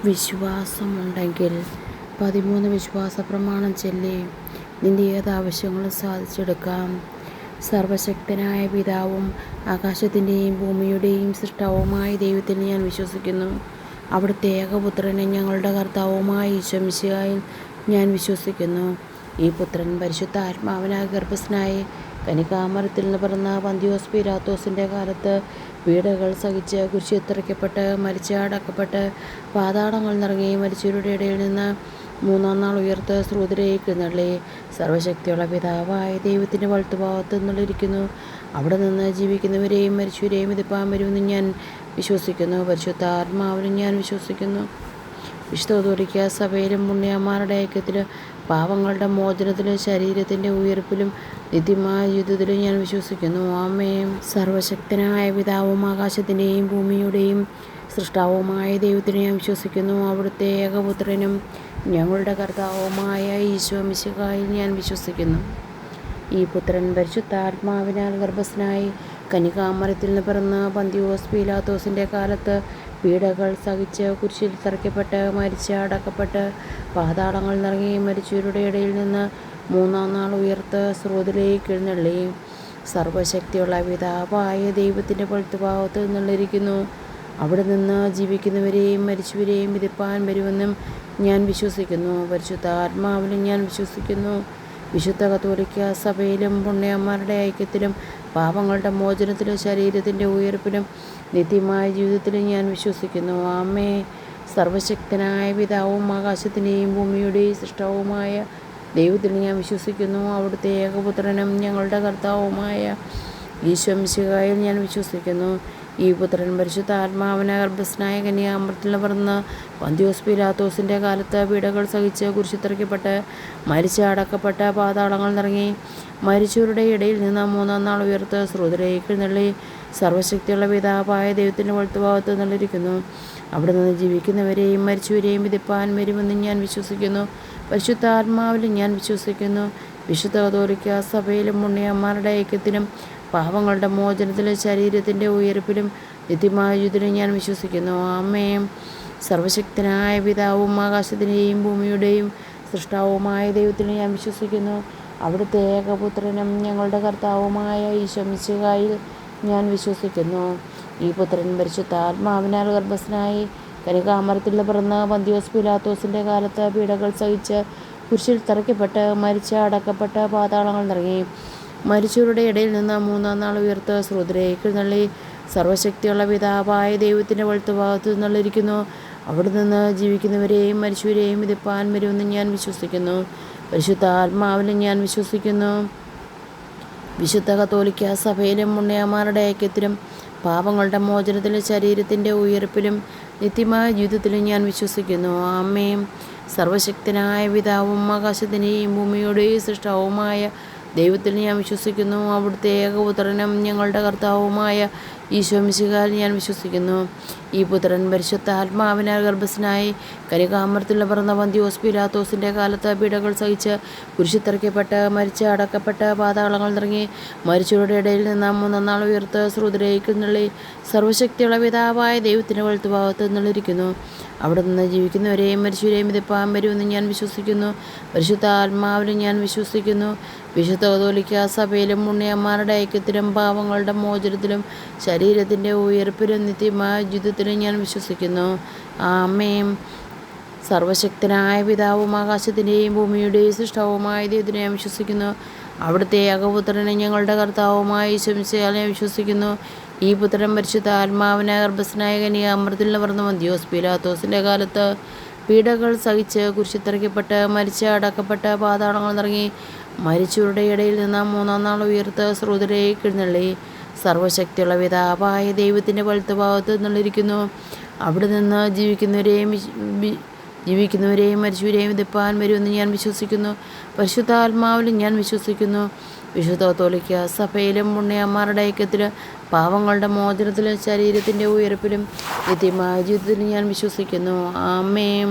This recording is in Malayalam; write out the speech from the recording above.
വിശ്വാസമുണ്ടെങ്കിൽ 13 വിശ്വാസ പ്രമാണം ചൊല്ലി നിന്റെ ഏത് ആവശ്യങ്ങളും സാധിച്ചെടുക്കാം. സർവശക്തനായ പിതാവും ആകാശത്തിൻ്റെയും ഭൂമിയുടെയും സൃഷ്ടാവുമായ ദൈവത്തിൽ ഞാൻ വിശ്വസിക്കുന്നു. അവിടുത്തെ ഏകപുത്രനെ ഞങ്ങളുടെ കർത്താവുമായ ഈശോ മിശിഹായിൽ ഞാൻ വിശ്വസിക്കുന്നു. ഈ പുത്രൻ പരിശുദ്ധ ആത്മാവിനാൽ ഗർഭസ്ഥനായി കന്യകാമറിയത്തിൽ നിന്ന് പിറന്ന പന്തിയോസ് പീലാത്തോസിൻ്റെ കാലത്ത് പീഡകൾ സഹിച്ച് കുരിശിൽ തറയ്ക്കപ്പെട്ട് മരിച്ച് അടക്കപ്പെട്ട് പാതാളങ്ങൾ നിറങ്ങി മരിച്ചവരുടെ ഇടയിൽ നിന്ന് മൂന്നാം നാൾ ഉയർത്ത് സ്രോതരേക്ക് എഴുന്നള്ളി സർവശക്തിയുള്ള പിതാവായ ദൈവത്തിൻ്റെ വലത്തുഭാഗത്ത് നിന്നുള്ളിരിക്കുന്നു. അവിടെ നിന്ന് ജീവിക്കുന്നവരെയും മരിച്ചവരെയും വിധിപ്പാൻ വരുമെന്ന് ഞാൻ വിശ്വസിക്കുന്നു. പരിശുദ്ധ ആത്മാവിലും ഞാൻ വിശ്വസിക്കുന്നു. വിശുദ്ധ കത്തോലിക്ക സഭയിലും പുണ്യന്മാരുടെ ഐക്യത്തിലും പാപങ്ങളുടെ മോചനത്തിലും ശരീരത്തിൻ്റെ ഉയർപ്പിലും നിത്യമായ ജീവിതത്തിലും ഞാൻ വിശ്വസിക്കുന്നു. ആമേൻ. സർവശക്തനായ പിതാവും ആകാശത്തിൻ്റെയും ഭൂമിയുടെയും സൃഷ്ടാവുമായ ദൈവത്തിനെ ഞാൻ വിശ്വസിക്കുന്നു. അവിടുത്തെ ഏകപുത്രനും ഞങ്ങളുടെ കർത്താവുമായ ഈശോ മിശിഹായിൽ ഞാൻ വിശ്വസിക്കുന്നു. ഈ പുത്രൻ പരിശുദ്ധാത്മാവിനാൽ ഗർഭസ്ഥനായി കന്യകാമറിയത്തിൽ നിന്ന് പിറന്ന പന്തിയോസ് പീലാത്തോസിൻ്റെ കാലത്ത് പീഡകൾ സഹിച്ച് കുരിശിൽ തറയ്ക്കപ്പെട്ട് മരിച്ച് അടക്കപ്പെട്ട് പാതാളങ്ങൾ നിറങ്ങി മരിച്ചവരുടെ ഇടയിൽ നിന്ന് മൂന്നാം നാൾ ഉയർത്ത് സ്രോതരേക്ക് എഴുന്നള്ളി സർവശക്തിയുള്ള പിതാവായ ദൈവത്തിൻ്റെ വലത്തുഭാഗത്ത് നിന്നുള്ളിരിക്കുന്നു. അവിടെ നിന്ന് ജീവിക്കുന്നവരെയും മരിച്ചവരെയും വിധിപ്പാൻ വരുമെന്നും ഞാൻ വിശ്വസിക്കുന്നു. പരിശുദ്ധ ആത്മാവിലും ഞാൻ വിശ്വസിക്കുന്നു. വിശുദ്ധ കത്തോലിക്ക സഭയിലും പുണ്യന്മാരുടെ ഐക്യത്തിലും പാപങ്ങളുടെ മോചനത്തിലും ശരീരത്തിൻ്റെ ഉയർപ്പിലും നിത്യമായ ജീവിതത്തിലും ഞാൻ വിശ്വസിക്കുന്നു. ആമേ. സർവശക്തനായ പിതാവും ആകാശത്തിൻ്റെയും ഭൂമിയുടെയും സൃഷ്ടാവുമായ ദൈവത്തിൽ ഞാൻ വിശ്വസിക്കുന്നു. അവിടുത്തെ ഏകപുത്രനും ഞങ്ങളുടെ കർത്താവുമായ ഈശോ മിശിഹായിൽ ഞാൻ വിശ്വസിക്കുന്നു. ഈ പുത്രൻ പരിശുദ്ധ ആത്മാവിനാൽ ഗർഭസ്ഥനായ കന്യകാമറിയത്തിൽ നിന്ന് പിറന്ന പന്തിയോസ് പീലാത്തോസിൻ്റെ കാലത്ത് പീഡകൾ സഹിച്ച് കുരിശിൽ തറയ്ക്കപ്പെട്ട് മരിച്ച് അടക്കപ്പെട്ട് പാതാളങ്ങൾ നിറങ്ങി മരിച്ചവരുടെ ഇടയിൽ നിന്ന് മൂന്നാം നാൾ ഉയർത്ത് സ്രോതരേക്ക് എഴുന്നള്ളി സർവശക്തിയുള്ള പിതാവായ ദൈവത്തിൻ്റെ വലത്തുഭാഗത്ത് നിന്നുള്ളിരിക്കുന്നു. അവിടെ നിന്ന് ജീവിക്കുന്നവരെയും മരിച്ചവരെയും വിധിപ്പാൻ വരുമെന്ന് ഞാൻ വിശ്വസിക്കുന്നു. പരിശുദ്ധ ആത്മാവിലും ഞാൻ വിശ്വസിക്കുന്നു. വിശുദ്ധ കത്തോലിക്ക സഭയിലും പുണ്യന്മാരുടെ ഐക്യത്തിലും പാപങ്ങളുടെ മോചനത്തിലും ശരീരത്തിൻ്റെ ഉയർപ്പിലും നിത്യമായ ജീവിതത്തിലും ഞാൻ വിശ്വസിക്കുന്നു. ആമേൻ. സർവശക്തനായ പിതാവും ആകാശത്തിൻ്റെയും ഭൂമിയുടെയും സൃഷ്ടാവുമായ ദൈവത്തിൽ ഞാൻ വിശ്വസിക്കുന്നു. അവിടുത്തെ ഏകപുത്രനും ഞങ്ങളുടെ കർത്താവുമായ ഈശോ മിശിഹായിൽ ഞാൻ വിശ്വസിക്കുന്നു. ഈ പുത്രൻ പരിശുദ്ധ ആത്മാവിനാൽ ഗർഭസ്ഥനായി കന്യകാമറിയത്തിൽ നിന്ന് പിറന്ന പന്തിയോസ് പീലാത്തോസിൻ്റെ കാലത്ത് പീഡകൾ സഹിച്ച് കുരിശിൽ തറയ്ക്കപ്പെട്ട് മരിച്ച് അടക്കപ്പെട്ട് പാതാളങ്ങൾ നിറങ്ങി മരിച്ചവരുടെ ഇടയിൽ നിന്ന് മൂന്നാം നാൾ ഉയർത്ത് സ്രോതരേക്ക് എഴുന്നള്ളി സർവശക്തിയുള്ള പിതാവായ ദൈവത്തിൻ്റെ വലത്തുഭാഗത്ത് നിന്നുള്ളിരിക്കുന്നു. അവിടെ നിന്ന് ജീവിക്കുന്നവരെയും മരിച്ചവരെയും വിധിപ്പാൻ വരുമെന്ന് ഞാൻ വിശ്വസിക്കുന്നു. പരിശുദ്ധ ആത്മാവിലും ഞാൻ വിശ്വസിക്കുന്നു. വിശുദ്ധ കത്തോലിക്ക സഭയിലും പുണ്യന്മാരുടെ ഐക്യത്തിലും പാപങ്ങളുടെ മോചനത്തിലും ശരീരത്തിൻ്റെ ഉയർപ്പിലും നിത്യമായ ജീവിതത്തിലും ഞാൻ വിശ്വസിക്കുന്നു. ആമേൻ. സർവശക്തനായ പിതാവും ആകാശത്തിൻ്റെയും ഭൂമിയുടെയും സൃഷ്ടാവുമായ ദൈവത്തിൽ ഞാൻ വിശ്വസിക്കുന്നു. അവിടുത്തെ ഏകപുത്രനും ഞങ്ങളുടെ കർത്താവുമായ ഈശോ മിശിഹായിൽ ഞാൻ വിശ്വസിക്കുന്നു. ഈ പുത്രൻ പരിശുദ്ധ ആത്മാവിനാൽ ഗർഭസ്ഥനായി കന്യകാമറിയത്തിൽ നിന്ന് പിറന്ന പന്തിയോസ് പീലാത്തോസിൻ്റെ കാലത്ത് പീഡകൾ സഹിച്ച് കുരിശിൽ തറയ്ക്കപ്പെട്ട് മരിച്ച് അടക്കപ്പെട്ട് പാതാളങ്ങൾ നിറങ്ങി മരിച്ചവരുടെ ഇടയിൽ നിന്ന് മൂന്നാം നാൾ ഉയർത്ത് സ്രോതരേക്ക് എഴുന്നള്ളി സർവശക്തിയുള്ള പിതാവായ ദൈവത്തിൻ്റെ വലത്തുഭാഗത്ത് നിന്നുള്ളിരിക്കുന്നു. അവിടെ നിന്ന് ജീവിക്കുന്നവരെയും മരിച്ചവരെയും വിധിപ്പാൻ വരുമെന്ന് ഞാൻ വിശ്വസിക്കുന്നു. പരിശുദ്ധ ആത്മാവിലും ഞാൻ വിശ്വസിക്കുന്നു. വിശുദ്ധ കത്തോലിക്ക സഭയിലും പുണ്യന്മാരുടെ ഐക്യത്തിലും പാപങ്ങളുടെ മോചനത്തിലും ശരീരത്തിൻ്റെ ഉയർപ്പിലും നിത്യമായ ജീവിതത്തിലും ഞാൻ വിശ്വസിക്കുന്നു. ആമേൻ. സർവശക്തനായ പിതാവും ആകാശത്തിൻ്റെയും ഭൂമിയുടെയും സൃഷ്ടാവുമായ ദൈവത്തിനെ ഞാൻ വിശ്വസിക്കുന്നു. അവിടുത്തെ ഏകപുത്രനെ ഞങ്ങളുടെ കർത്താവുമായ ഈശോ മിശിഹായിൽ ഞാൻ വിശ്വസിക്കുന്നു. ഈ പുത്രൻ പരിശുദ്ധ ആത്മാവിനാൽ ഗർഭസ്ഥനായ കന്യകാമറിയത്തിൽ നിന്ന് പിറന്ന പന്തിയോസ് പീലാത്തോസിൻ്റെ കാലത്ത് പീഡകൾ സഹിച്ച് കുരിശിൽ തറയ്ക്കപ്പെട്ട് മരിച്ച് അടക്കപ്പെട്ട് പാതാളങ്ങൾ നിറങ്ങി മരിച്ചവരുടെ ഇടയിൽ നിന്ന് മൂന്നാം നാൾ ഉയർത്ത് സ്രോതരേക്ക് എഴുന്നള്ളി സർവശക്തിയുള്ള പിതാവായ ദൈവത്തിൻ്റെ വലത്തുഭാഗത്ത് നിന്നുള്ളിരിക്കുന്നു. അവിടെ നിന്ന് ജീവിക്കുന്നവരെയും മരിച്ചവരെയും വിധിപ്പാൻ വരുമെന്ന് ഞാൻ വിശ്വസിക്കുന്നു. പരിശുദ്ധ ആത്മാവിലും ഞാൻ വിശ്വസിക്കുന്നു. വിശുദ്ധ കത്തോലിക്ക സഭയിലും പുണ്യന്മാരുടെ ഐക്യത്തിലും പാപങ്ങളുടെ മോചനത്തിലും ശരീരത്തിൻ്റെ ഉയർപ്പിലും നിത്യമായ ജീവിതത്തിലും ഞാൻ വിശ്വസിക്കുന്നു. ആമേൻ.